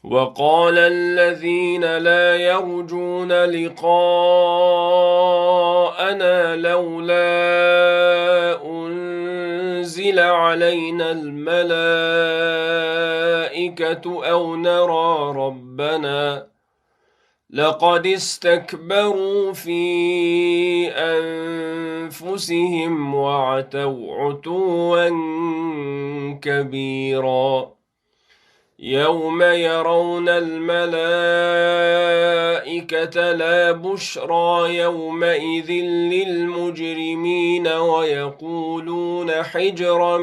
وقال الذين لا يرجون لقاءنا لولا أنزل علينا الملائكة أو نرى ربنا لقد استكبروا في أنفسهم وعتوا عتوا كبيرا يوم يرون الملائكة لا بشرى يومئذ للمجرمين ويقولون حجرا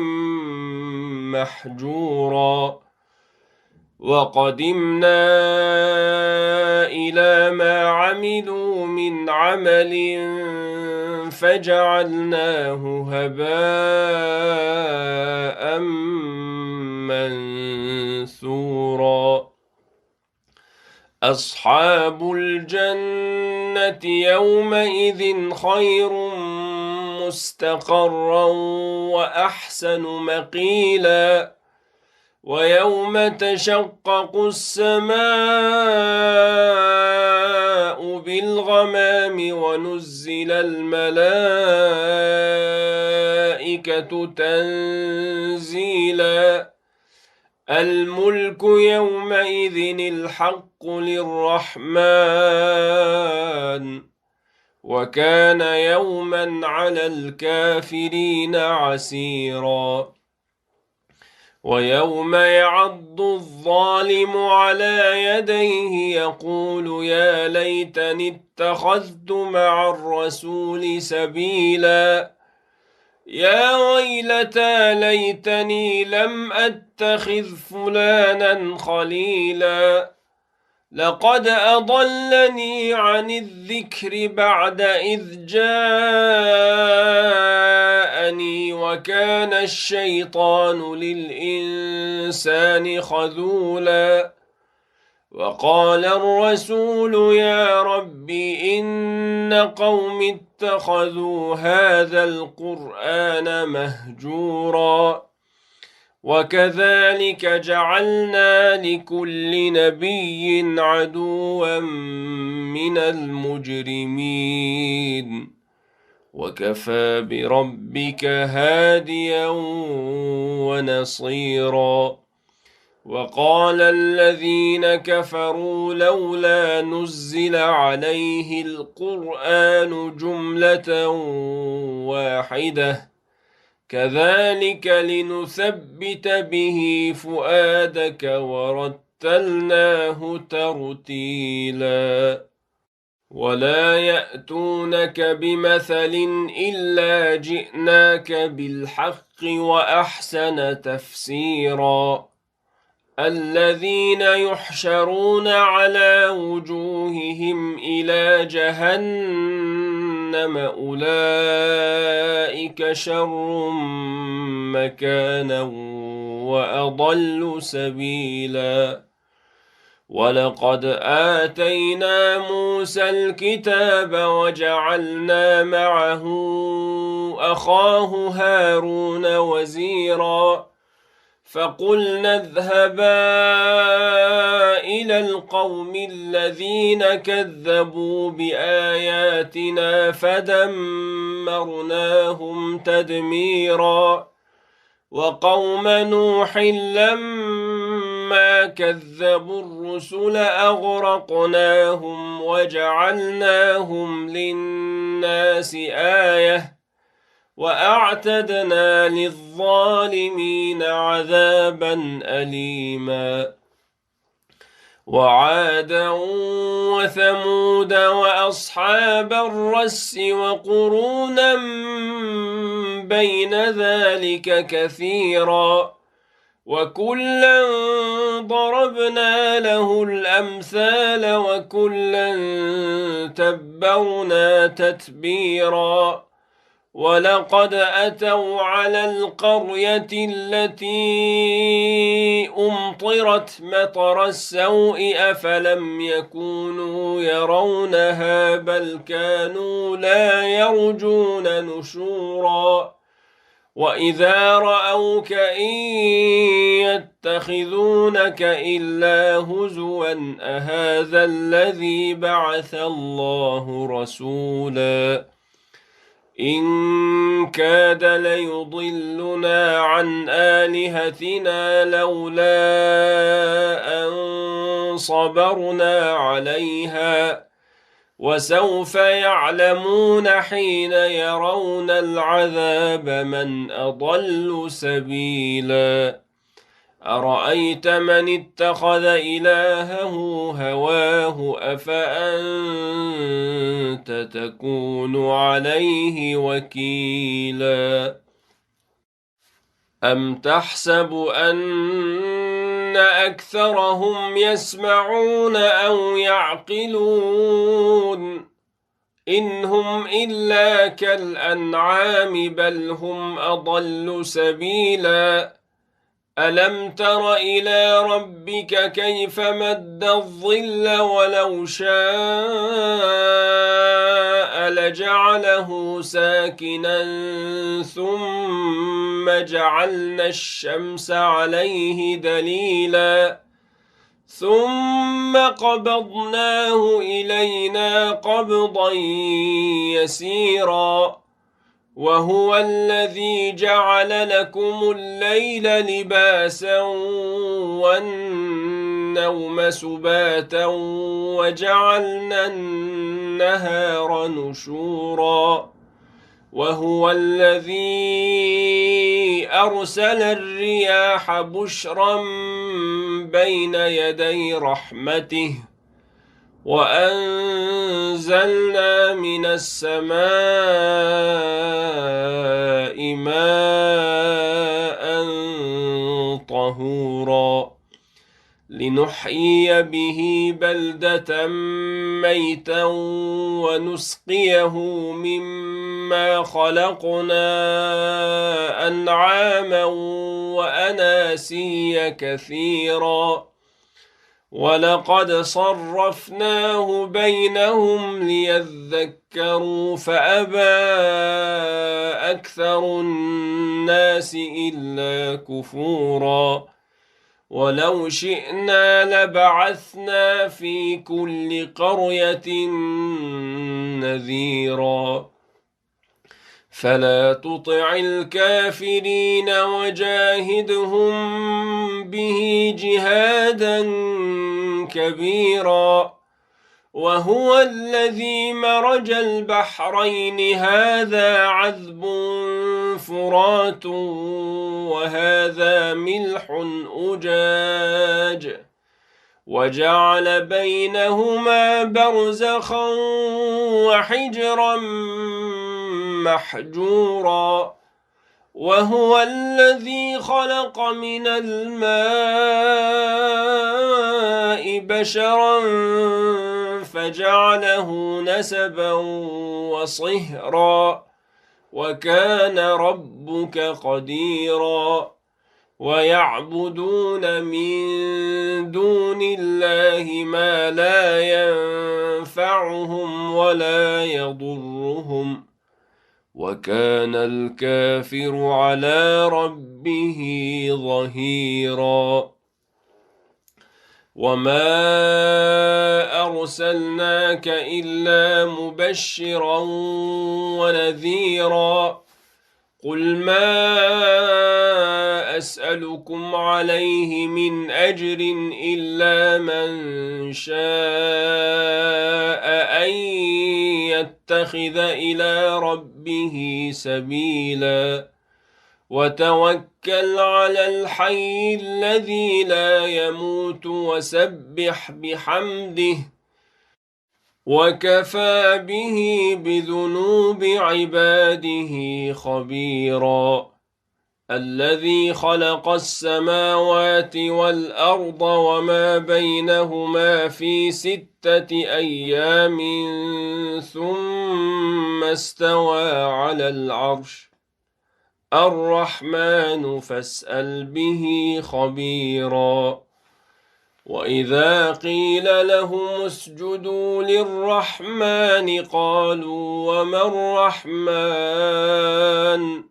محجورا وقدمنا إلى ما عملوا من عمل فجعلناه هباء منثورا أصحاب الجنة يومئذ خير مستقرا وأحسن مقيلا ويوم تشقق السماء بالغمام ونزل الملائكة تنزيلا الملك يومئذ الحق للرحمن وكان يوما على الكافرين عسيرا ويوم يعض الظالم على يديه يقول يا ليتني اتخذت مع الرسول سبيلا يا ويلتى ليتني لم أتخذ فلانا خليلا لقد أضلني عن الذكر بعد إذ جاءني وكان الشيطان للإنسان خذولا وقال الرسول يا رب إن قوم اتخذوا هذا القرآن مهجورا وكذلك جعلنا لكل نبي عدوا من المجرمين وكفى بربك هاديا ونصيرا وقال الذين كفروا لولا نزل عليه القرآن جملة واحدة كذلك لنثبت به فؤادك ورتلناه ترتيلا ولا يأتونك بمثل إلا جئناك بالحق وأحسن تفسيرا الذين يحشرون على وجوههم إلى جهنم أولئك شر مكانا وأضل سبيلا ولقد آتينا موسى الكتاب وجعلنا معه أخاه هارون وزيرا فقلنا اذهبا إلى القوم الذين كذبوا بآياتنا فدمرناهم تدميرا وقوم نوح لما كذبوا الرسل أغرقناهم وجعلناهم للناس آية وأعتدنا للظالمين عذابا أليما وعادا وثمود وأصحاب الرس وقرونا بين ذلك كثيرا وكلا ضربنا له الأمثال وكلا تبرنا تتبيرا ولقد أتوا على القرية التي أمطرت مطر السوء أفلم يكونوا يرونها بل كانوا لا يرجون نشورا وإذا رأوك إن يتخذونك إلا هزوا أهذا الذي بعث الله رسولا إن كاد ليضلنا عن آلهتنا لولا أن صبرنا عليها وسوف يعلمون حين يرون العذاب من أضل سبيلا أرأيت من اتخذ إلهه هواه أفأنت تكون عليه وكيلا أم تحسب أن أكثرهم يسمعون أو يعقلون إن هم إلا كالأنعام بل هم أضل سبيلا ألم تر إلى ربك كيف مد الظل ولو شاء لجعله ساكنا ثم جعلنا الشمس عليه دليلا ثم قبضناه إلينا قبضا يسيرا وهو الذي جعل لكم الليل لباسا والنوم سباتا وجعلنا النهار نشورا وهو الذي أرسل الرياح بشرا بين يدي رحمته وأنزلنا من السماء ماء طهورا لنحيي به بلدة ميتا ونسقيه مما خلقنا أنعاما وأناسيا كثيرا ولقد صرفناه بينهم ليذكروا فأبى أكثر الناس إلا كفورا ولو شئنا لبعثنا في كل قرية نذيرا فلا تطع الكافرين وجاهدهم به جهادا كبيرا وهو الذي مرج البحرين هذا عذب فرات وهذا ملح أجاج وجعل بينهما برزخا وحجرا محجورا وهو الذي خلق من الماء بشرا فجعله نسبا وصهرا وكان ربك قديرا ويعبدون من دون الله ما لا ينفعهم ولا يضرهم وكان الكافر على ربه ظهيرا وما أرسلناك إلا مبشرا ونذيرا قل ما أسألكم عليه من أجر إلا من شاء أن يتخذ إلى ربه سبيلا وتوكل على الحي الذي لا يموت وسبح بحمده وكفى به بذنوب عباده خبيرا الذي خلق السماوات والأرض وما بينهما في 6 أيام ثم استوى على العرش الرحمن فاسأل به خبيرا وإذا قيل لهم اسجدوا للرحمن قالوا وما الرحمن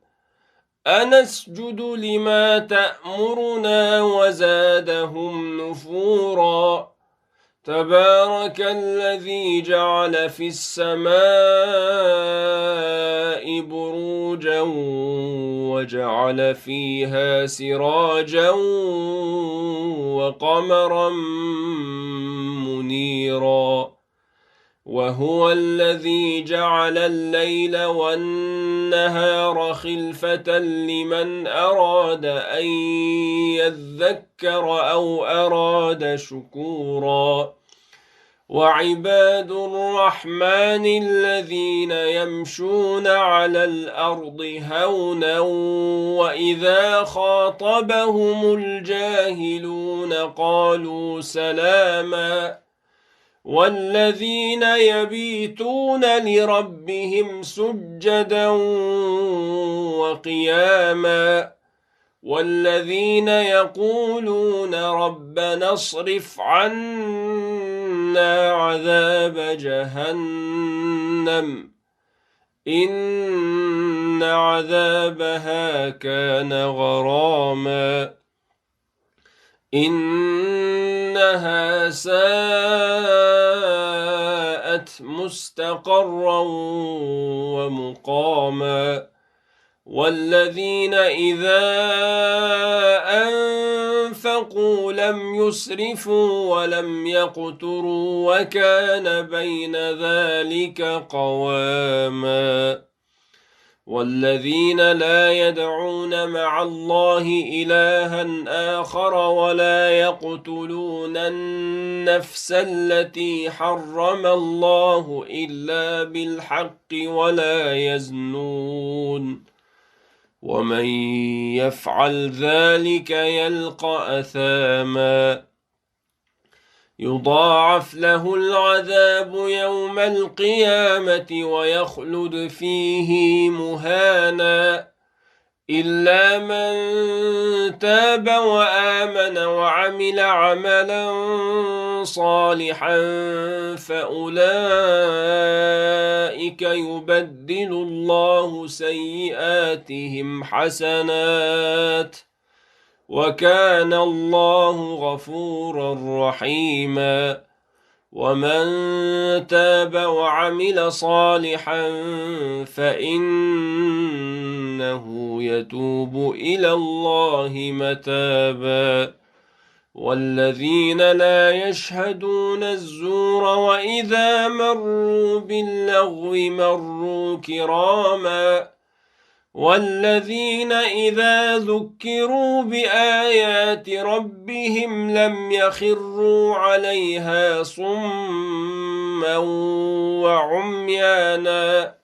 أنسجد لما تأمرنا وزادهم نفورا تبارك الذي جعل في السماء بروجا وجعل فيها سراجا وقمرا منيرا وهو الذي جعل الليل والنهار خلفة لمن أراد أن يذكر أو أراد شكورا وعباد الرحمن الذين يمشون على الأرض هونا وإذا خاطبهم الجاهلون قالوا سلاما والذين يبيتون لربهم سجدا وقياما والذين يقولون ربنا اصرف عنا عذاب جهنم إن عذابها كان غراما إنها ساءت مستقرا ومقاما والذين إذا أنفقوا لم يسرفوا ولم يقتروا وكان بين ذلك قواما والذين لا يدعون مع الله إلها آخر ولا يقتلون النفس التي حرم الله إلا بالحق ولا يزنون ومن يفعل ذلك يلقى أثاما يضاعف له العذاب يوم القيامة ويخلد فيه مهانا إلا من تاب وآمن وعمل عملا صالحا فأولئك يبدل الله سيئاتهم حسنات وكان الله غفورا رحيما ومن تاب وعمل صالحا فإنه يتوب إلى الله متابا والذين لا يشهدون الزور وإذا مروا باللغو مروا كراما والذين إذا ذكروا بآيات ربهم لم يخروا عليها صما وعميانا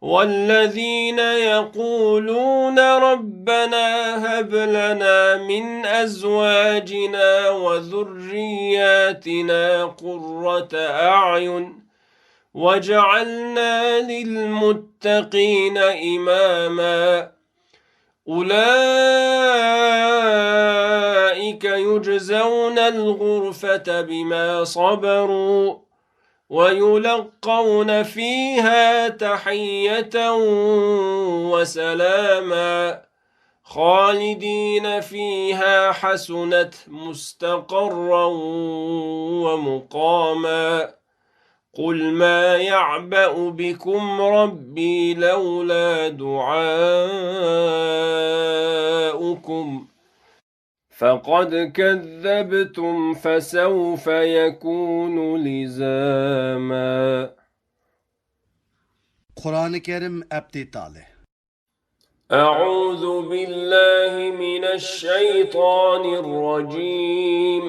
والذين يقولون ربنا هب لنا من أزواجنا وذرياتنا قرة أعين وجعلنا للمتقين إماما أولئك يجزون الغرفة بما صبروا ويلقون فيها تحية وسلاما خالدين فيها حسنت مستقرا ومقاما قل ما يعبأ بكم ربي لولا دعاؤكم فقد كذبتم فسوف يكون لزاما. Kur'an-ı Kerim ابتداله. أعوذ بالله من الشيطان الرجيم.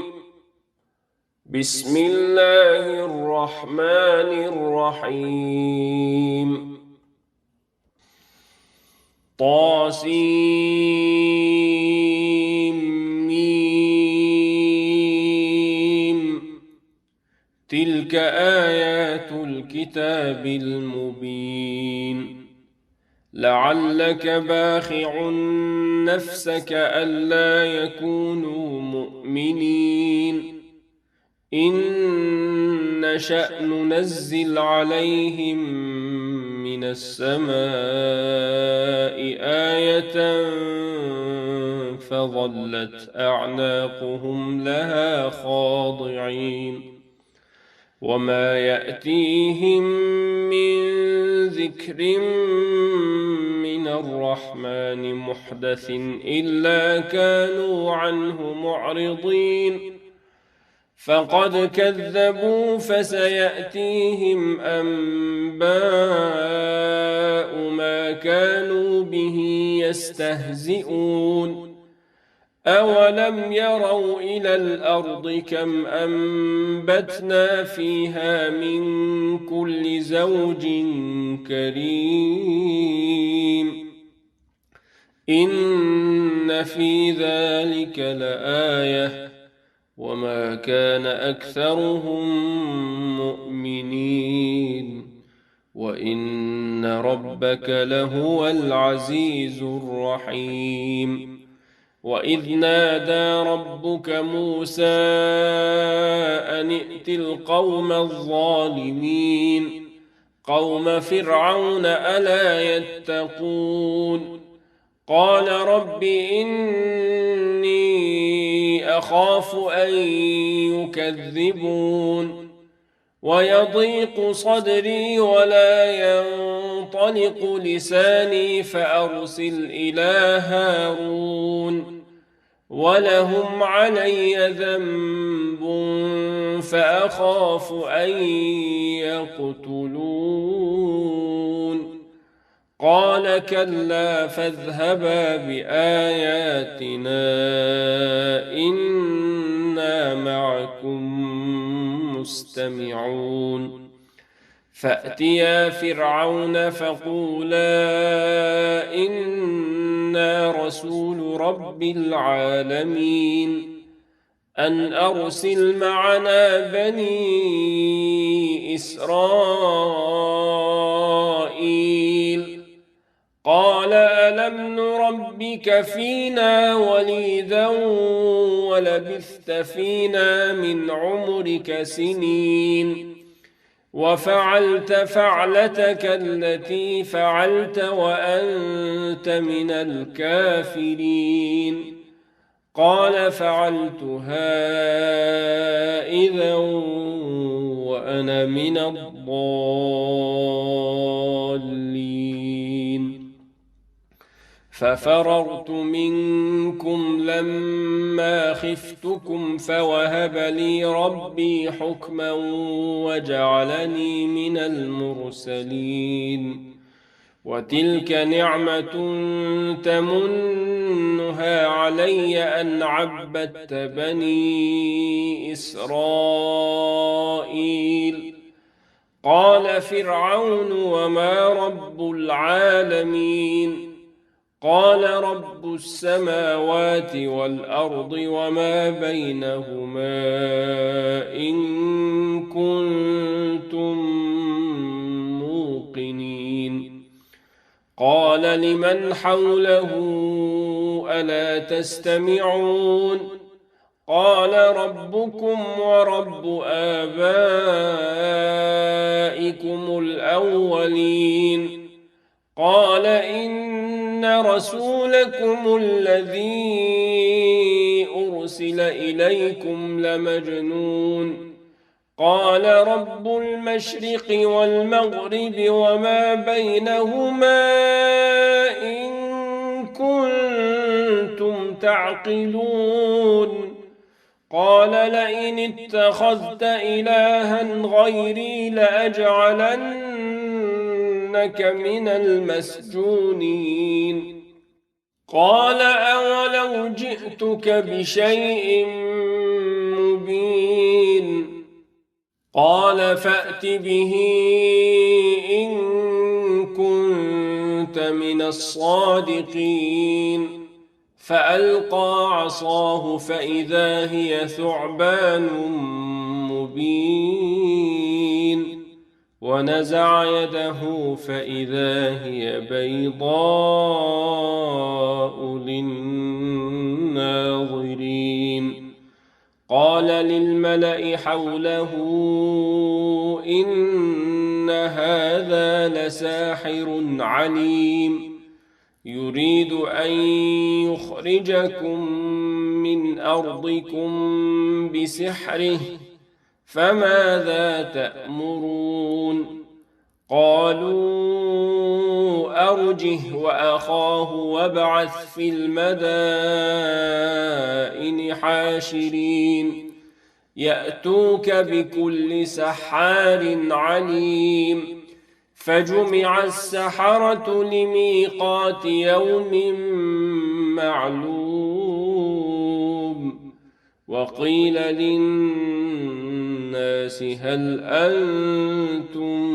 بسم الله الرحمن الرحيم. طاسيم تلك آيات الكتاب المبين لعلك باخع نفسك ألا يكونوا مؤمنين إن نشأ ننزل عليهم من السماء آية فظلت أعناقهم لها خاضعين وما يأتيهم من ذكر من الرحمن محدث إلا كانوا عنه معرضين فقد كذبوا فسيأتيهم أنباء ما كانوا به يستهزئون أولم يروا إلى الأرض كم أنبتنا فيها من كل زوج كريم إن في ذلك لآية وما كان أكثرهم مؤمنين وإن ربك لهو العزيز الرحيم وإذ نادى ربك موسى أن ائت القوم الظالمين قوم فرعون ألا يتقون قال رب إني أخاف أن يكذبون ويضيق صدري ولا ينطلق لساني فأرسل إلى هارون ولهم علي ذنب فأخاف أن يقتلون قال كلا فاذهبا بآياتنا إنا معكم مستمعون فأتيا فرعون فقولا إنا رسول رب العالمين أن أرسل معنا بني إسرائيل قال ألم نربك فينا وليدا ولبثت فينا من عمرك سنين وفعلت فعلتك التي فعلت وأنت من الكافرين قال فعلتها إذا وأنا من الضالين ففررت منكم لما خفتكم فوهب لي ربي حكما وجعلني من المرسلين وتلك نعمة تمنها علي أن عبدت بني إسرائيل قال فرعون وما رب العالمين قال رب السماوات والأرض وما بينهما إن كنتم موقنين قال لمن حوله ألا تستمعون قال ربكم ورب آبائكم الأولين قال إن رسولكم الذي أرسل إليكم لمجنون قال رب المشرق والمغرب وما بينهما إن كنتم تعقلون قال لئن اتخذت إلها غيري لأجعلنك من المسجونين قال أولو جئتك بشيء مبين قال فأت به إن كنت من الصادقين فألقى عصاه فإذا هي ثعبان مبين ونزع يده فإذا هي بيضاء للناظرين قال للملأ حوله إن إن هذا لساحر عليم يريد أن يخرجكم من أرضكم بسحره فماذا تأمرون قالوا أرجه وأخاه وابعث في المدائن حاشرين يأتوك بكل سحار عليم فجمع السحرة لميقات يوم معلوم وقيل للناس هل أنتم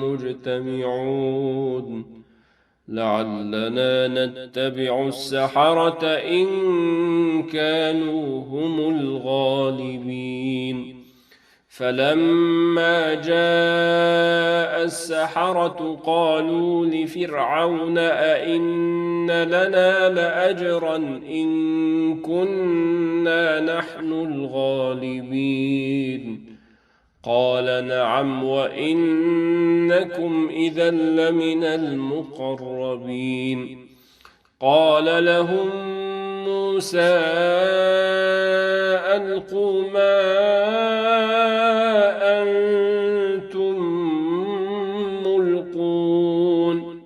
مجتمعون لعلنا نتبع السحرة إن كانوا هم الغالبين فلما جاء السحرة قالوا لفرعون أئن لنا لأجرا إن كنا نحن الغالبين قال نعم وإنكم إذا لمن المقربين قال لهم موسى ألقوا ما أنتم ملقون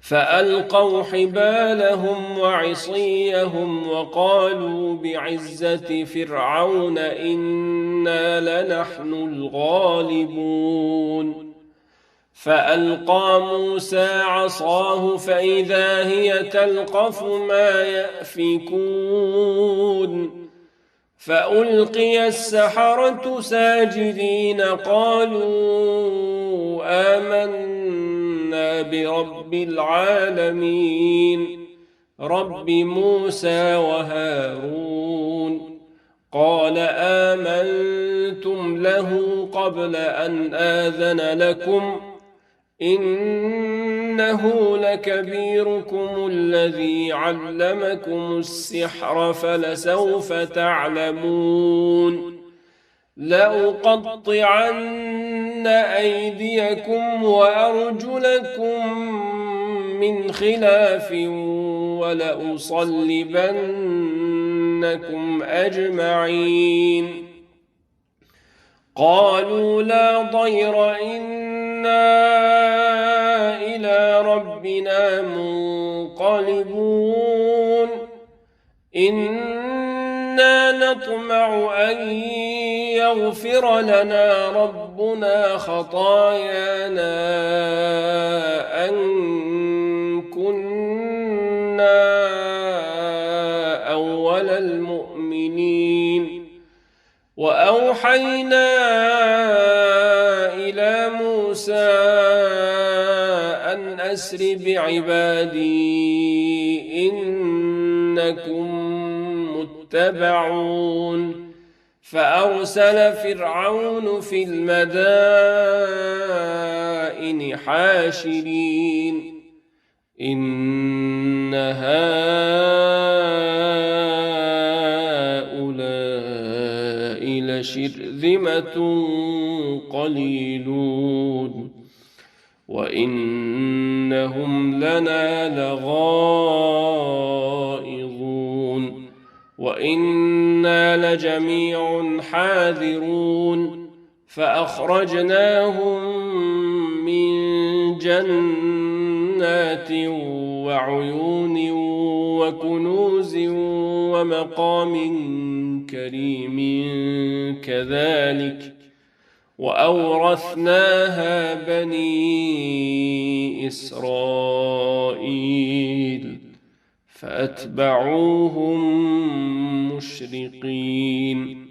فألقوا حبالهم وعصيهم وقالوا بعزة فرعون إنا لنحن الغالبون فألقى موسى عصاه فإذا هي تلقف ما يأفكون فألقي السحرة ساجدين قالوا آمنا برب العالمين رب موسى وهارون قال آمنتم له قبل أن آذن لكم إنه لكبيركم الذي علمكم السحر فلسوف تعلمون لأقطعن أيديكم وأرجلكم من خلاف ولأصلبنكم أجمعين قالوا لا ضير إنا إلى ربنا منقلبون إنا نطمع أن يغفر لنا ربنا خطايانا أن كنا أول المؤمنين وأوحينا إلى موسى أن أسر بعبادي إنكم متبعون فأرسل فرعون في المدائن حاشرين إن هؤلاء لشرذمة قليلون وإنهم لنا لغائظون وإنا لجميع حاذرون فأخرجناهم من جنات وعيون وكنوز ومقام كريم كذلك وأورثناها بني إسرائيل فأتبعوهم مشرقين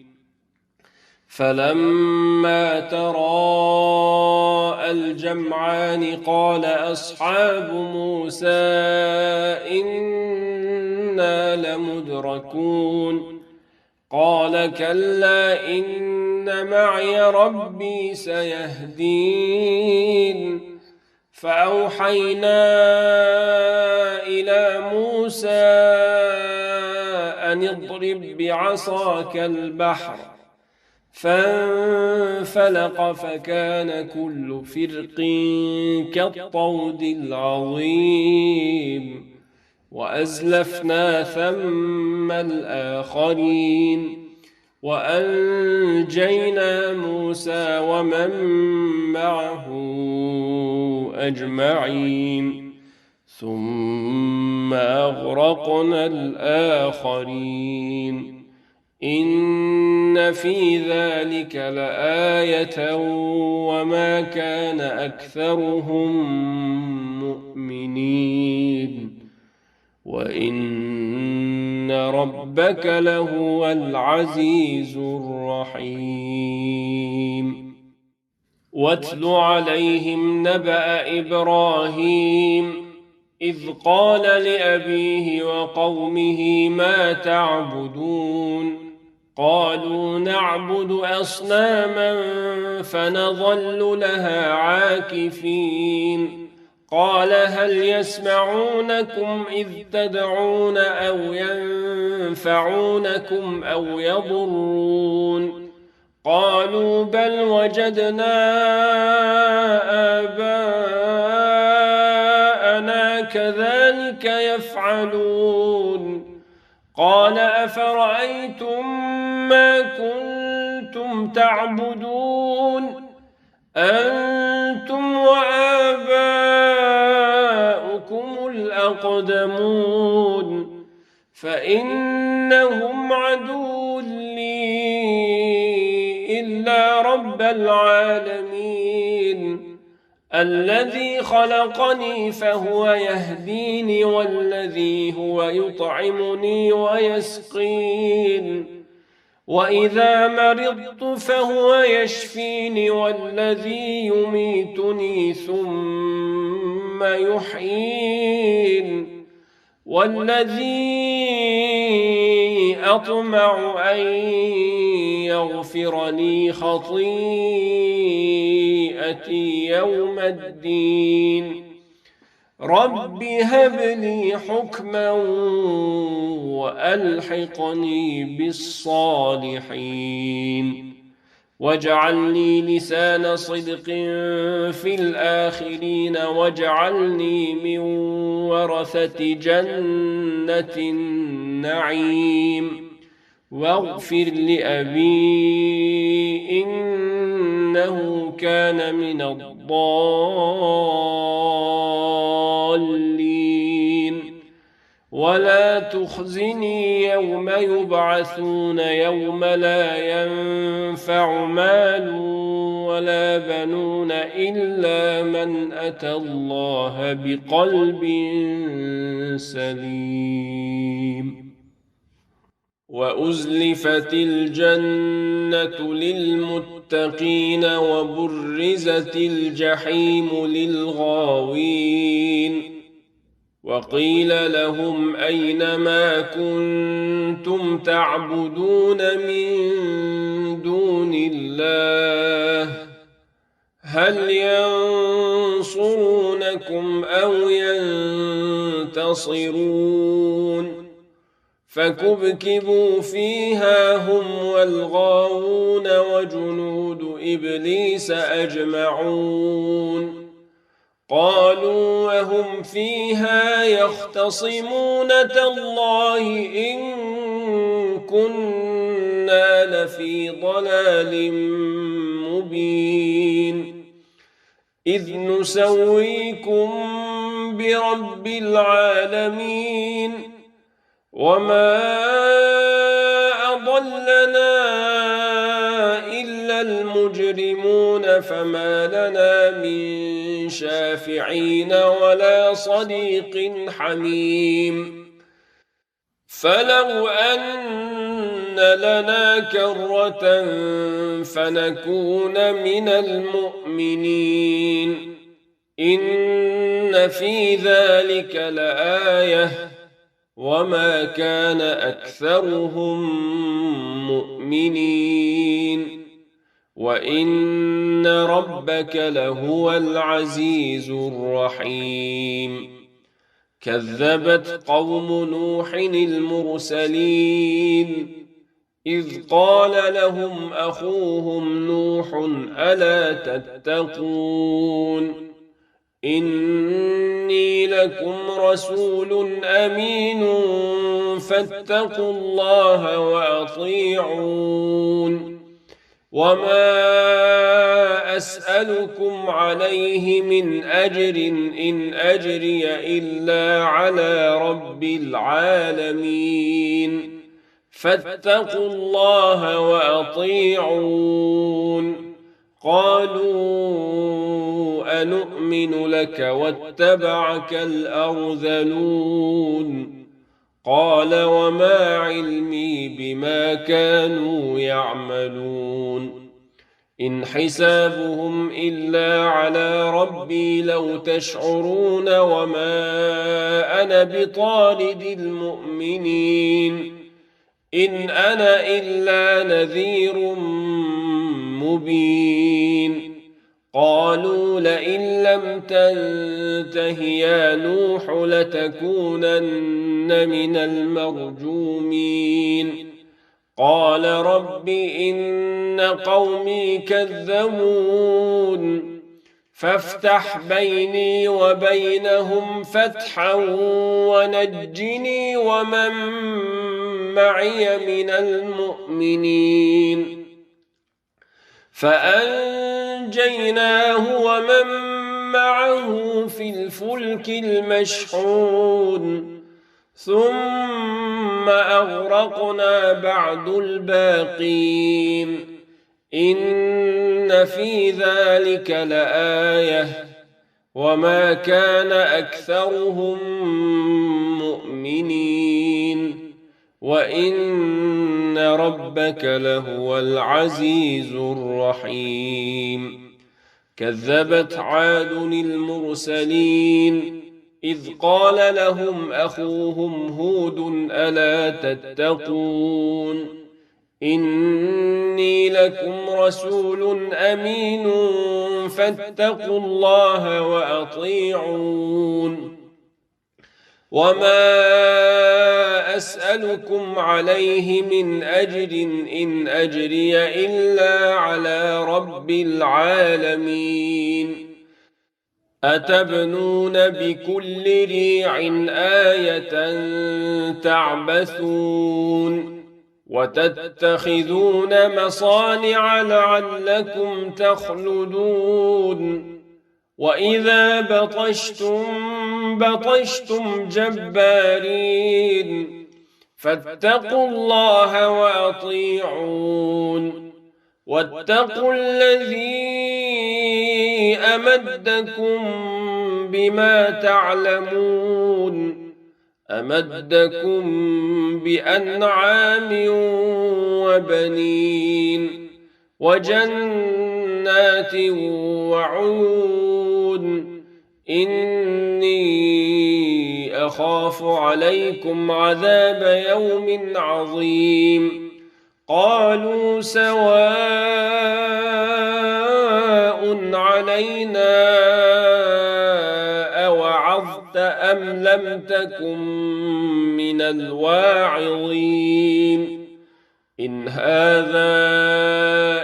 فلما تراءى الجمعان قال أصحاب موسى إنا لمدركون قال كلا إن معي ربي سيهدين فأوحينا إلى موسى أن اضرب بعصاك البحر فانفلق فكان كل فرق كالطود العظيم وأزلفنا ثم الآخرين وأنجينا موسى ومن معه أجمعين ثم أغرقنا الآخرين إن في ذلك لآية وما كان أكثرهم مؤمنين وإن ربك لهو العزيز الرحيم واتل عليهم نبأ إبراهيم إذ قال لأبيه وقومه ما تعبدون قالوا نعبد أصناما فنظل لها عاكفين قال هل يسمعونكم إذ تدعون أو ينفعونكم أو يضرون قالوا بل وجدنا آباءنا كذلك يفعلون قال أفرأيتم ما كنتم تعبدون أنتم وآباؤكم الأقدمون فإنهم عدو لي إلا رب العالمين الذي خلقني فهو يهديني والذي هو يطعمني ويسقين وإذا مرضت فهو يشفيني والذي يميتني ثم يحيين والذي أطمع أن يغفر لي خطيئتي يوم الدين رب هب لي حكما وألحقني بالصالحين واجعل لي لسان صدق في الآخرين واجعلني من ورثة جنة النعيم واغفر لأبي إنه كان من الضالين ولا تخزني يوم يبعثون يوم لا ينفع مال ولا بنون إلا من أتى الله بقلب سليم وأزلفت الجنة للمتقين وبرزت الجحيم للغاوين وقيل لهم أين ما كنتم تعبدون من دون الله هل ينصرونكم أو ينتصرون فكبكبوا فيها هم والغاوون وجنود إبليس أجمعون قالوا وهم فيها يختصمون تالله إن كنا لفي ضلال مبين إذ نسويكم برب العالمين وما أضلنا إلا المجرمون فما لنا من شافعين ولا صديق حميم فلو أن لنا كرة فنكون من المؤمنين إن في ذلك لآية وما كان أكثرهم مؤمنين وإن ربك لهو العزيز الرحيم كذبت قوم نوح المرسلين إذ قال لهم أخوهم نوح ألا تتقون إني لكم رسول أمين فاتقوا الله وأطيعون وما أسألكم عليه من أجر إن أجري إلا على رب العالمين فاتقوا الله وأطيعون قالوا أنؤمن لك واتبعك الأرذلون قال وما علمي بما كانوا يعملون إن حسابهم إلا على ربي لو تشعرون وما أنا بطارد المؤمنين إن أنا إلا نذير مبين قالوا لئن لم تنته يا نوح لتكونن من المرجومين قال رب إن قومي كذبون فافتح بيني وبينهم فتحا ونجني ومن معي من المؤمنين فأنجيناه ومن معه في الفلك المشحون ثم أغرقنا بعد الباقين إن في ذلك لآية وما كان أكثرهم مؤمنين وإن ربك لهو العزيز الرحيم كذبت عاد المرسلين إذ قال لهم أخوهم هود ألا تتقون إني لكم رسول أمين فاتقوا الله وأطيعون وما أسألكم عليه من أجر إن أجري إلا على رب العالمين أتبنون بكل ريع آية تعبثون وتتخذون مصانع لعلكم تخلدون وإذا بطشتم جبارين فاتقوا الله وأطيعون واتقوا الذي أمدكم بما تعلمون أمدكم بأنعام وبنين وجنات وعيون إني أخاف عليكم عذاب يوم عظيم قالوا سواء علينا أوعظت أم لم تكن من الواعظين إن هذا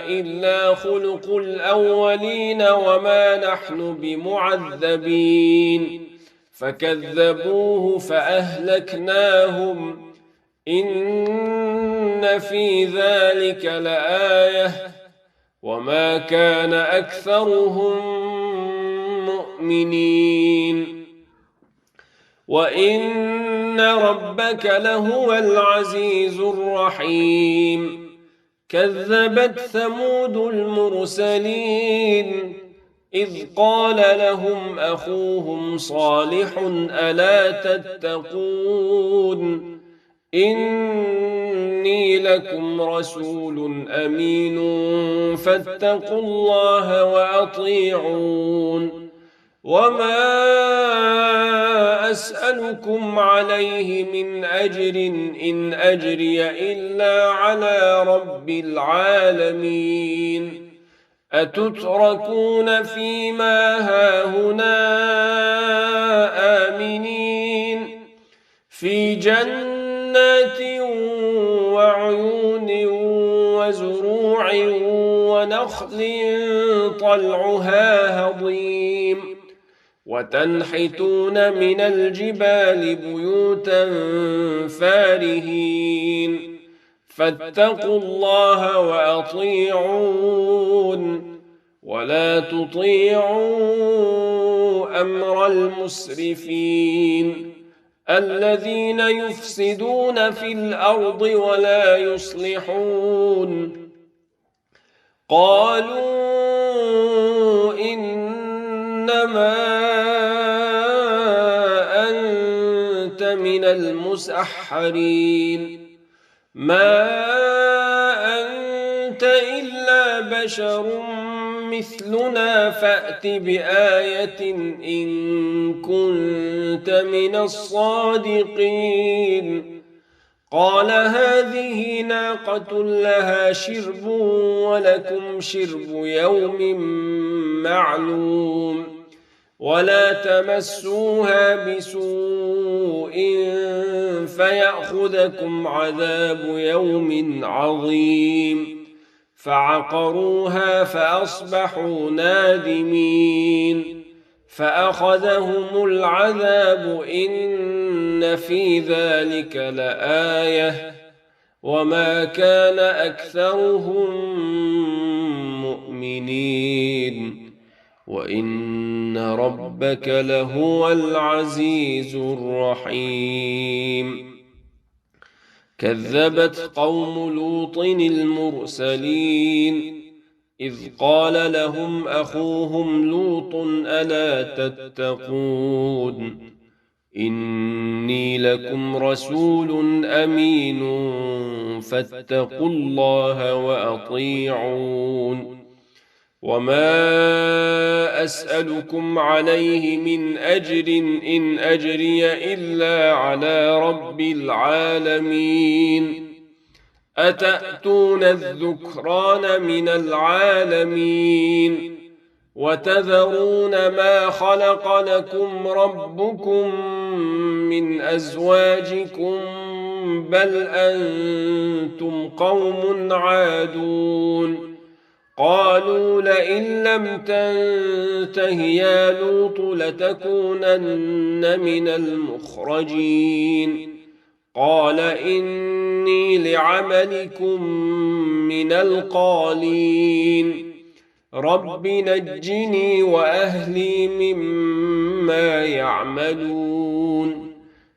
إلا خلق الأولين وما نحن بمعذبين فكذبوه فأهلكناهم إن في ذلك لآية وما كان أكثرهم مؤمنين وإن ربك لهو العزيز الرحيم كذبت ثمود المرسلين إذ قال لهم أخوهم صالح ألا تتقون إني لكم رسول أمين فاتقوا الله وأطيعون وما أسألكم عليه من أجر إن أجري إلا على رب العالمين أتتركون فيما هاهنا آمنين في جنات وعيون وزروع ونخل طلعها هضيم وتنحتون من الجبال بيوتا فارهين فاتقوا الله وأطيعون ولا تطيعوا أمر المسرفين الذين يفسدون في الأرض ولا يصلحون. قالوا إنما أنت من المسحرين ما أنت إلا بشر مثلنا فأت بآية إن كنت من الصادقين. قال هذه ناقة لها شرب ولكم شرب يوم معلوم ولا تمسوها بسوء فيأخذكم عذاب يوم عظيم. فعقروها فأصبحوا نادمين فأخذهم العذاب إن في ذلك لآية وما كان أكثرهم مؤمنين وإن ربك لهو العزيز الرحيم. كذبت قوم لوط المرسلين إذ قال لهم أخوهم لوط ألا تتقون إني لكم رسول أمين فاتقوا الله وأطيعون وما أسألكم عليه من أجر إن أجري إلا على رب العالمين. أتأتون الذكران من العالمين وتذرون ما خلق لكم ربكم من أزواجكم بل أنتم قوم عادون. قالوا لئن لم تنته يا لوط لتكونن من المخرجين. قال إني لعملكم من القالين رب نجني وأهلي مما يعملون.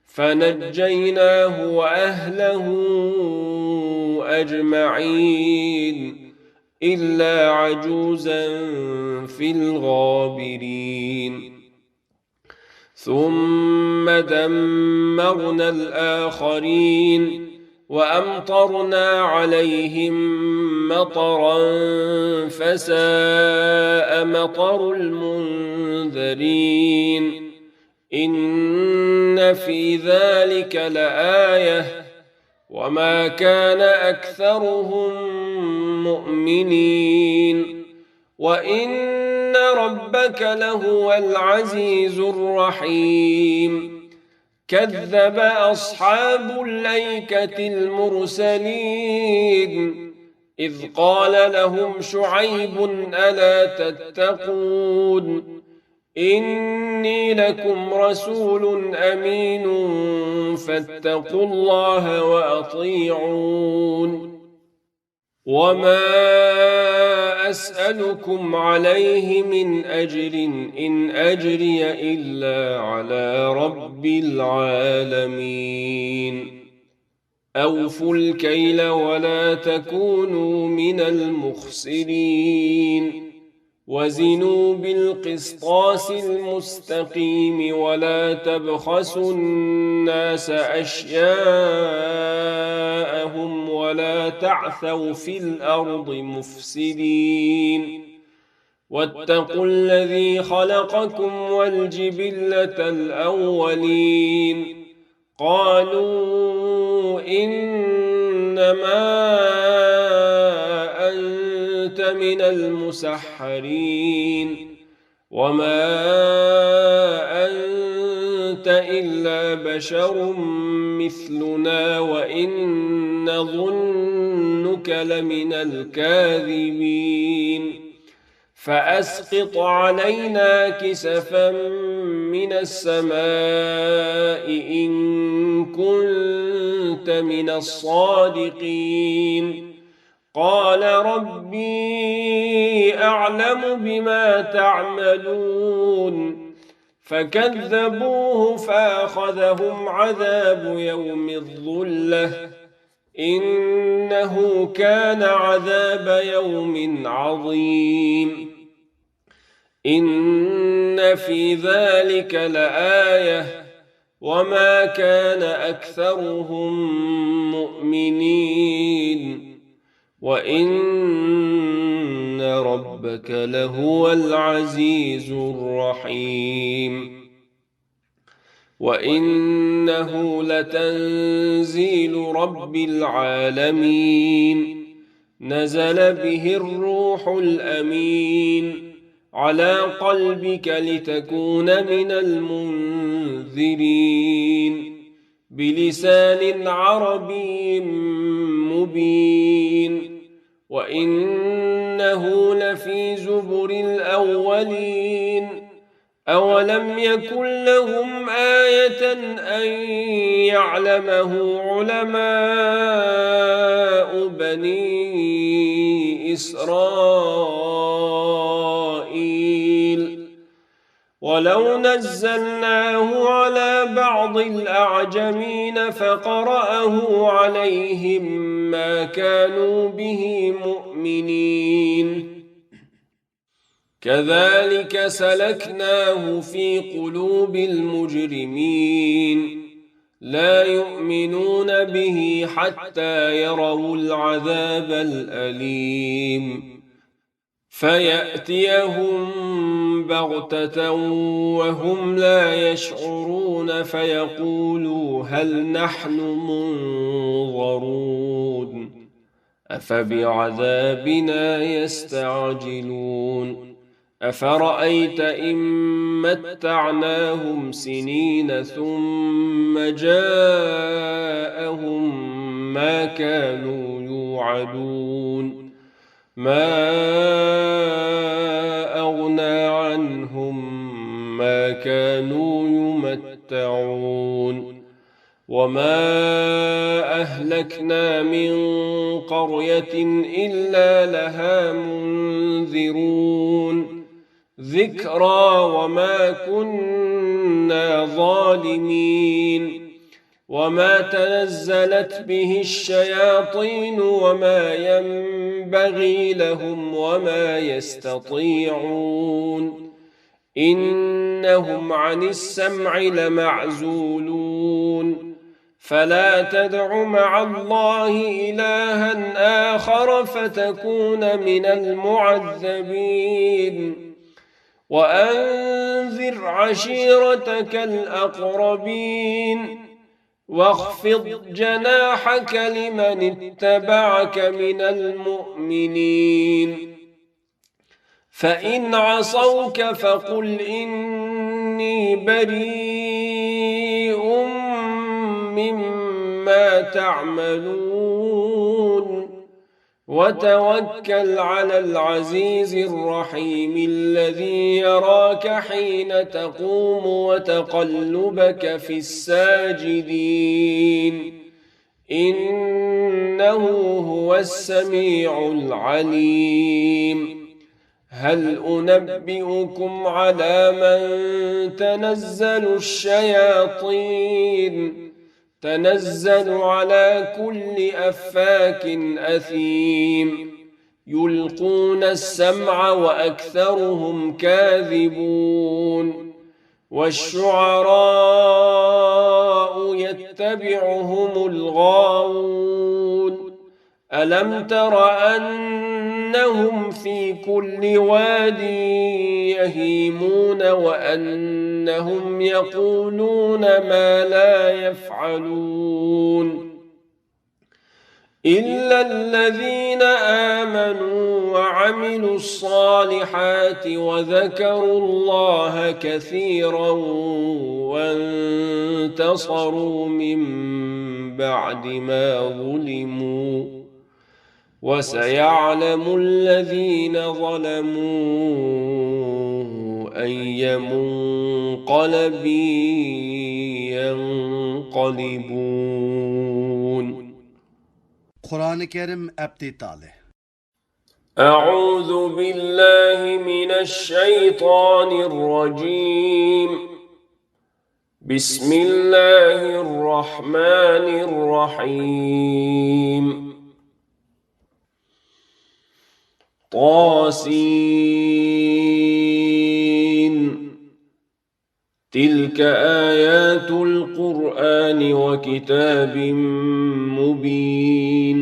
فنجيناه وأهله أجمعين إلا عجوزا في الغابرين. ثم دمرنا الآخرين وأمطرنا عليهم مطرا فساء مطر المنذرين. إن في ذلك لآية وما كان أكثرهم مؤمنين وإن ربك لهو العزيز الرحيم. كذب أصحاب الأيكة المرسلين إذ قال لهم شعيب ألا تتقون إني لكم رسول أمين فاتقوا الله وأطيعون وما أسألكم عليه من أجر إن أجري إلا على رب العالمين. أوفوا الكيل ولا تكونوا من المخسرين وزنوا بالقسطاس المستقيم ولا تبخسوا الناس أشياءهم ولا تعثوا في الأرض مفسدين واتقوا الذي خلقكم والجبلة الأولين. قالوا إنما أنت من المسحرين وما أنت أنت إلا بشر مثلنا وإن نظنك لمن الكاذبين فأسقط علينا كسفا من السماء إن كنت من الصادقين قال ربي أعلم بما تعملون فكذبوه فأخذهم عذاب يوم الظلة إنه كان عذاب يوم عظيم إن في ذلك لآية وما كان أكثرهم مؤمنين وإن ربك لهو العزيز الرحيم وإنه لتنزيل رب العالمين نزل به الروح الأمين على قلبك لتكون من المنذرين بلسان عربي مبين وإنه لفي زبر الأولين أولم يكن لهم آية أن يعلمه علماء بني إسرائيل ولو نزلناه على بعض الأعجمين فقرأه عليهم ما كانوا به مؤمنين كذلك سلكناه في قلوب المجرمين لا يؤمنون به حتى يروا العذاب الأليم فيأتيهم بغتة وهم لا يشعرون فيقولوا هل نحن منظرون أفبعذابنا يستعجلون أفرأيت إن متعناهم سنين ثم جاءهم ما كانوا يوعدون ما أغنى عنهم ما كانوا يمتعون وما أهلكنا من قرية إلا لها منذرون ذكرى وما كنا ظالمين وما تنزلت به الشياطين وما ينبغي لهم وما يستطيعون إنهم عن السمع لمعزولون فلا تدع مع الله إلها آخر فتكون من المعذبين وأنذر عشيرتك الأقربين واخفض جناحك لمن اتبعك من المؤمنين فإن عصوك فقل إني بريء مما تعملون وتوكل على العزيز الرحيم الذي يراك حين تقوم وتقلبك في الساجدين إنه هو السميع العليم هل أنبئكم على من تنزل الشياطين تنزل على كل أفاك أثيم يلقون السمع وأكثرهم كاذبون والشعراء يتبعهم الغاوون ألم تر أنهم في كل واد يهيمون وأنهم يقولون ما لا يفعلون إلا الذين آمنوا وعملوا الصالحات وذكروا الله كثيرا وانتصروا من بعد ما ظلموا وسيعلم الذين ظلموا أي منقلب ينقلبون. Kur'an-ı Kerim ابتداله. أعوذ بالله من الشيطان الرجيم. بسم الله الرحمن الرحيم. طاسين. تلك آيات القرآن وكتاب مبين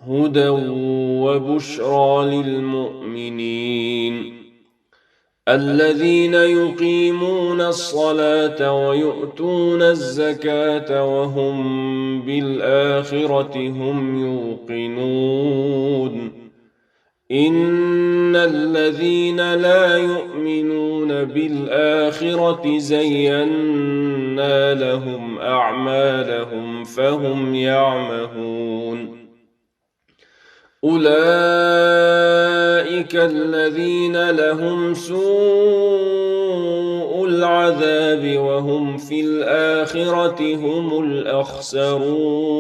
هدى وبشرى للمؤمنين الذين يقيمون الصلاة ويؤتون الزكاة وهم بالآخرة هم يوقنون إن الذين لا يؤمنون بالآخرة زينا لهم أعمالهم فهم يعمهون أولئك الذين لهم سوء العذاب وهم في الآخرة هم الأخسرون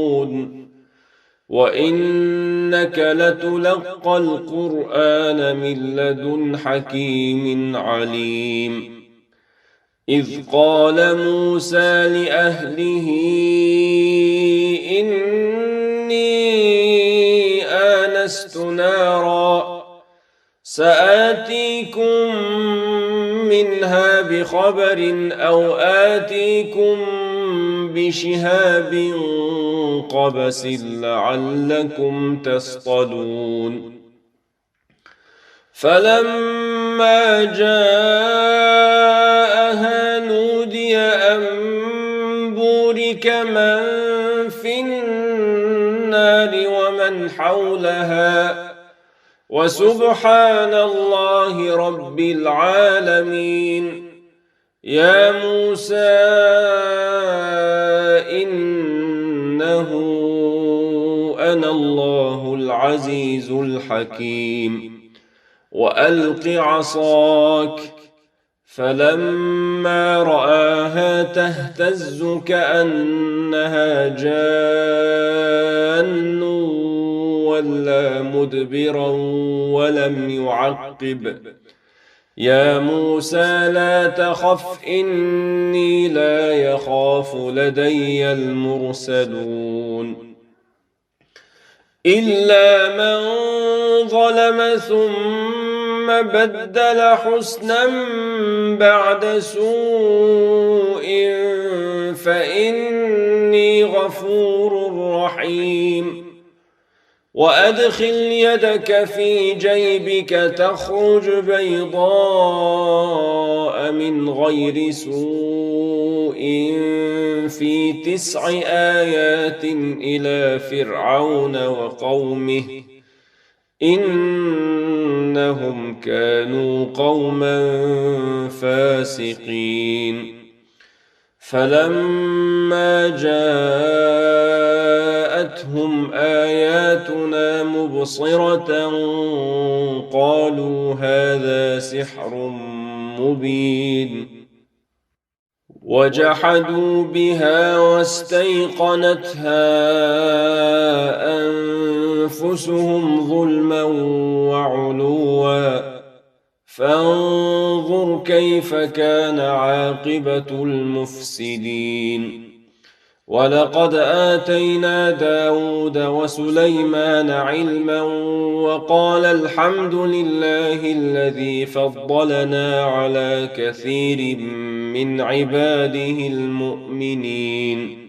وإنك لتلقى القرآن من لدن حكيم عليم إذ قال موسى لأهله إني آنست نارا سآتيكم منها بخبر أو آتيكم بشهاب قبس لعلكم تصطلون فلما جاءها نودي أن بورك من في النار ومن حولها وسبحان الله رب العالمين يا موسى إنه أنا الله العزيز الحكيم وألق عصاك فلما رآها تهتز كأنها جان ولا مدبرا ولم يعقب يا موسى لا تخف إني لا يخاف لدي المرسلون إلا من ظلم ثم بدل حسنا بعد سوء فإني غفور رحيم وأدخل يدك في جيبك تخرج بيضاء من غير سوء في 9 آيات إلى فرعون وقومه إنهم كانوا قوما فاسقين فلما جاءتهم آياتنا مبصرة قالوا هذا سحر مبين وجحدوا بها واستيقنتها أنفسهم ظلما وعلوا فانظر كيف كان عاقبة المفسدين ولقد آتينا داود وسليمان علما وقال الحمد لله الذي فضلنا على كثير من عباده المؤمنين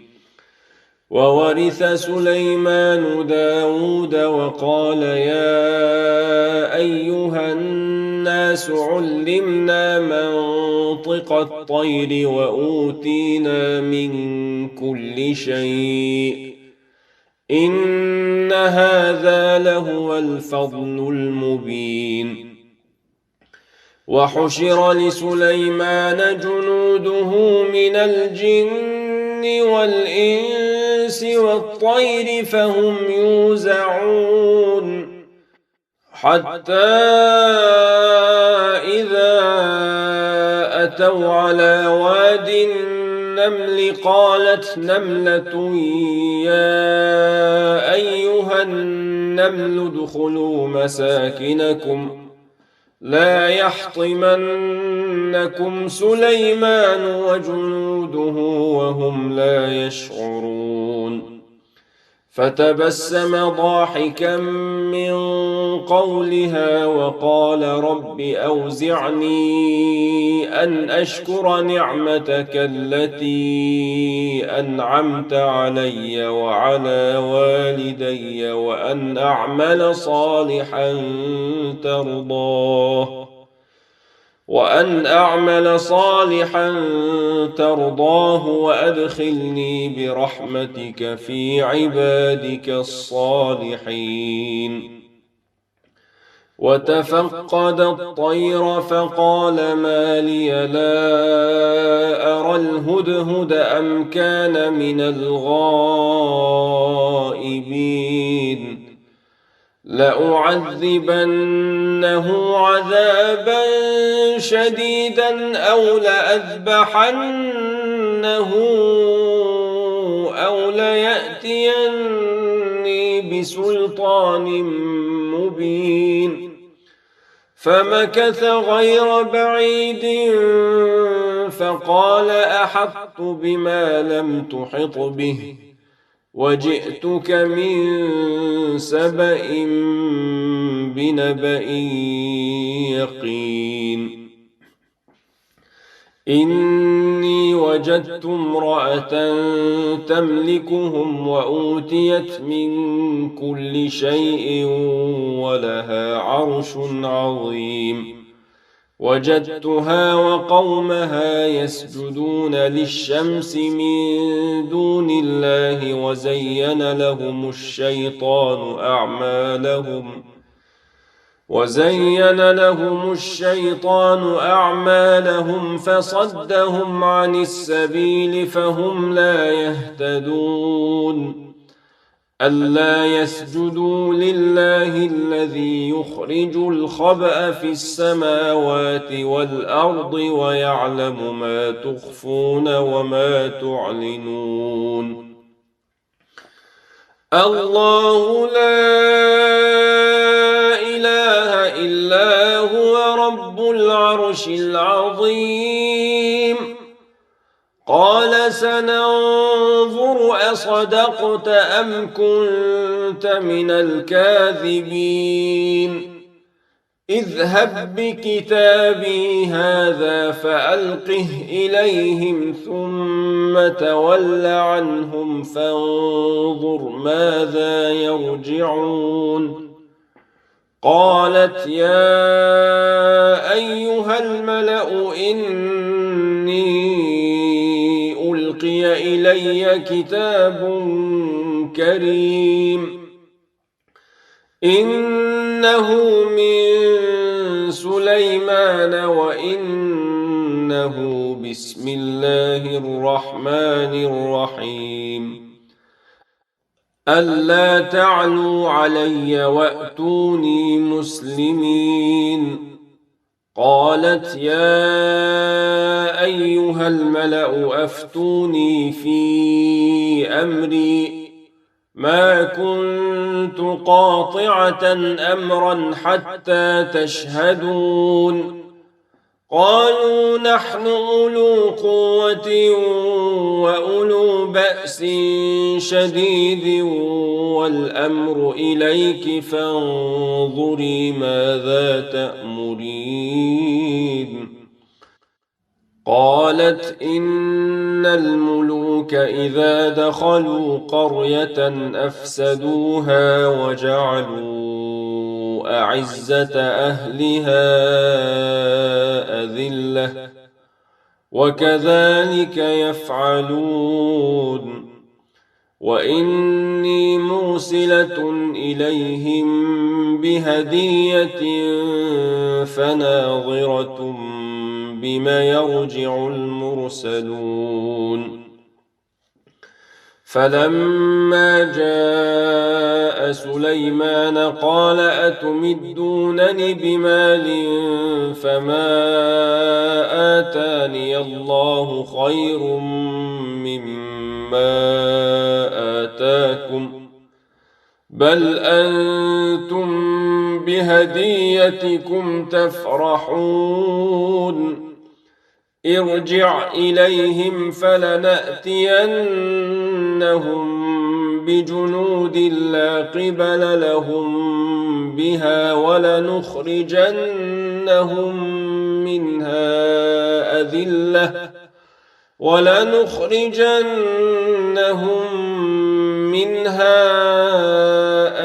وورث سليمان داود وقال يا أيها الناس علمنا منطق الطير وأوتينا من كل شيء إن هذا لهو الفضل المبين. وحشر لسليمان جنوده من الجن والإنس والطير فهم يوزعون حتى إذا أتوا على واد النمل قالت نملة يا أيها النمل ادخلوا مساكنكم لا يحطمنكم سليمان وجنوده وهم لا يشعرون. فتبسم ضاحكا من قولها وقال رب أوزعني أن أشكر نعمتك التي أنعمت علي وعلى والدي وأن أعمل صالحا ترضاه وأدخلني برحمتك في عبادك الصالحين. وتفقد الطير فقال ما لي لا أرى الهدهد أم كان من الغائبين لأعذبنه عذابا شديدا أو لأذبحنه أو ليأتيني بسلطان مبين. فمكث غير بعيد فقال أحطت بما لم تحط به وجئتك من سبأ بنبأ يقين. إني وجدت امرأة تملكهم وأوتيت من كل شيء ولها عرش عظيم. وجدتها وقومها يسجدون للشمس من دون الله وزين لهم الشيطان أعمالهم فصدهم عن السبيل فهم لا يهتدون. ألا يسجدوا لله الذي يخرج الخبأ في السماوات والأرض ويعلم ما تخفون وما تعلنون. الله لا إله إلا هو رب العرش العظيم. قال سننظر أصدقت أم كنت من الكاذبين. اذهب بكتابي هذا فألقه إليهم ثم تول عنهم فانظر ماذا يرجعون. قالت يا أيها الملأ إني ألقي إلي كتاب كريم إنه من سليمان وإنه بسم الله الرحمن الرحيم ألا تعلوا علي وأتوني مسلمين. قالت يا أيها الملأ أفتوني في أمري ما كنت قاطعة أمرا حتى تشهدون. قالوا نحن أولو قوة وأولو بأس شديد والأمر إليك فانظري ماذا تأمرين. قالت إن الملوك إذا دخلوا قرية أفسدوها وجعلوا أعزة أهلها أذلة وكذلك يفعلون. وإني مرسلة إليهم بهدية فناظرة بما يرجع المرسلون. فلما جاء سليمان قال أتمدونني بمال فما آتاني الله خير مما آتاكم بل أنتم بهديتكم تفرحون. ارجع إليهم فلنأتينهم بجنود لا قبل لهم بها ولنخرجنهم منها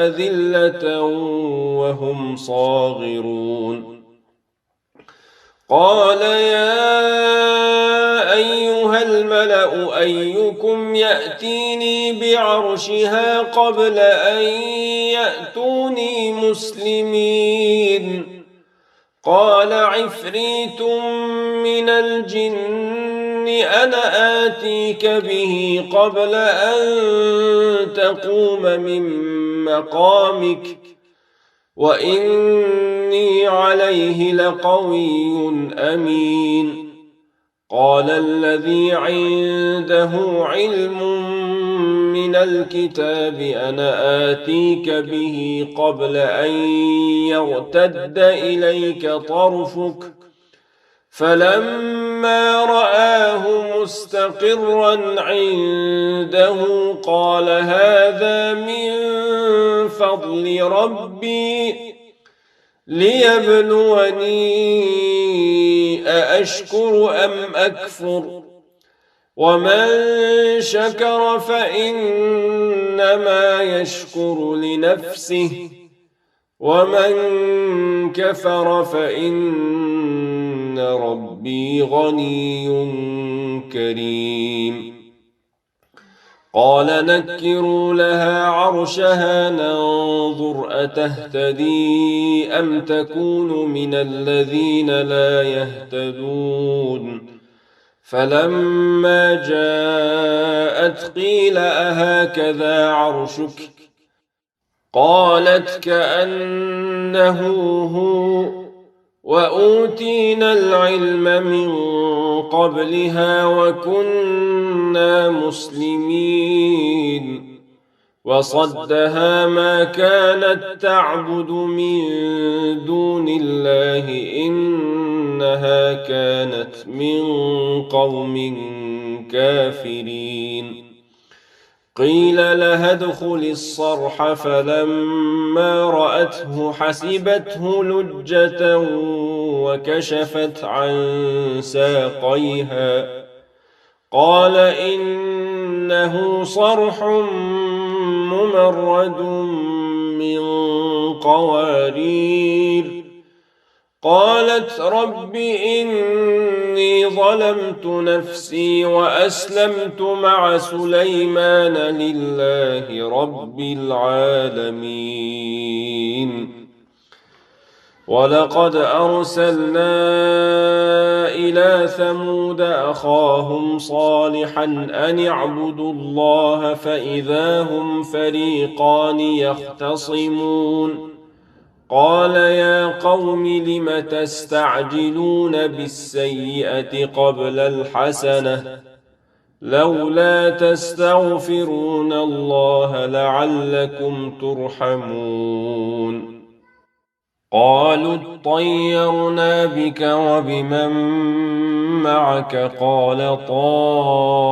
أذلة وهم صاغرون. قال يا أيها الملأ أيكم يأتيني بعرشها قبل أن يأتوني مسلمين؟ قال عفريت من الجن أنا آتيك به قبل أن تقوم من مقامك وإني عليه لقوي أمين. قال الذي عنده علم من الكتاب أنا آتيك به قبل أن يرتد إليك طرفك فلما رآه مستقرا عنده قال هذا من فضل ربي ليبلوني أأشكر أم أكفر ومن شكر فإنما يشكر لنفسه ومن كفر فإن ربي غني كريم. قال نكروا لها عرشها ننظر أتهتدي أم تكون من الذين لا يهتدون. فلما جاءت قيل أهكذا عرشك قالت كأنه هو وأوتينا العلم من قبلها وكنا مسلمين. وصدها ما كانت تعبد من دون الله إنها كانت من قوم كافرين. قيل لها ادخل الصرح فلما رأته حسبته لجة وكشفت عن ساقيها قال إنه صرح ممرد من قوارير. قالت رب إني ظلمت نفسي وأسلمت مع سليمان لله رب العالمين. ولقد أرسلنا إلى ثمود أخاهم صالحا أن اعبدوا الله فإذا هم فريقان يختصمون. قال يا قوم لم تستعجلون بالسيئة قبل الحسنة لولا تستغفرون الله لعلكم ترحمون. قالوا اطيرنا بك وبمن معك قال طائركم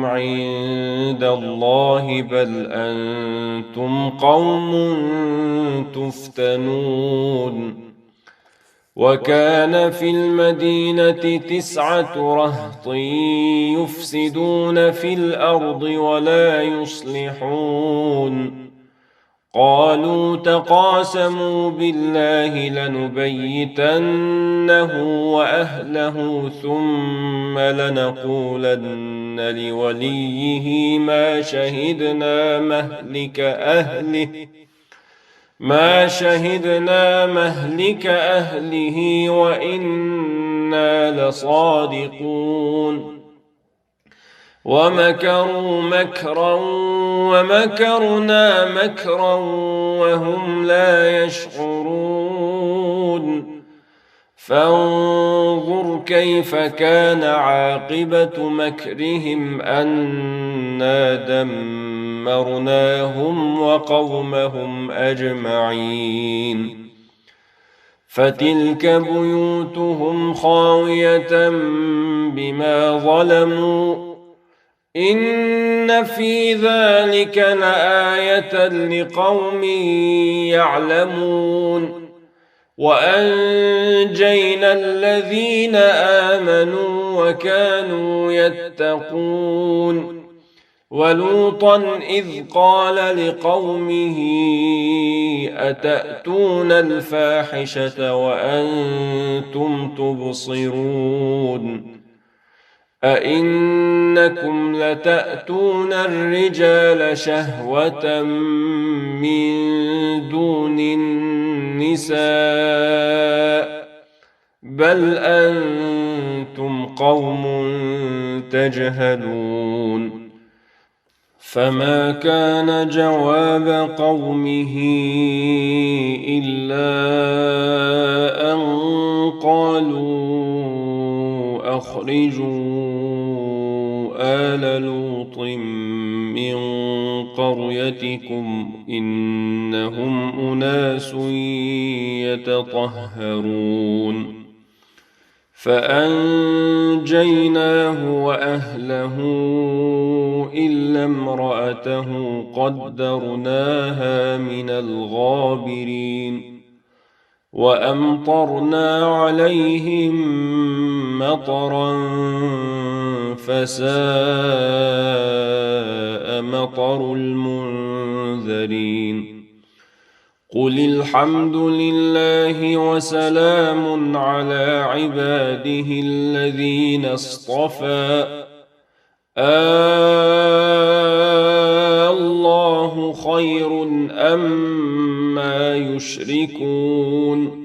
عند الله بل أنتم قوم تفتنون. وكان في المدينة 9 رهط يفسدون في الأرض ولا يصلحون. قالوا تقاسموا بالله لنبيتنه وأهله ثم لنقولن لوليه ما شهدنا مهلك أهله وإنا لصادقون ومكروا مكرا ومكرنا مكرا وهم لا يشعرون فانظر كيف كان عاقبة مكرهم أنا دمرناهم وقومهم أجمعين فتلك بيوتهم خاوية بما ظلموا إن في ذلك لآية لقوم يعلمون وأنجينا الذين آمنوا وكانوا يتقون ولوطا إذ قال لقومه أتأتون الفاحشة وأنتم تبصرون أئنكم لتأتون الرجال شهوة من دون النساء بل أنتم قوم تجهلون فما كان جواب قومه إلا أن قالوا أخرجوا آل لوط من قريتكم إنهم أناس يتطهرون فأنجيناه وأهله إلا امرأته قدرناها من الغابرين وأمطرنا عليهم مطرا فساء مطر المنذرين قل الحمد لله وسلام على عباده الذين اصطفى الله خير أما يشركون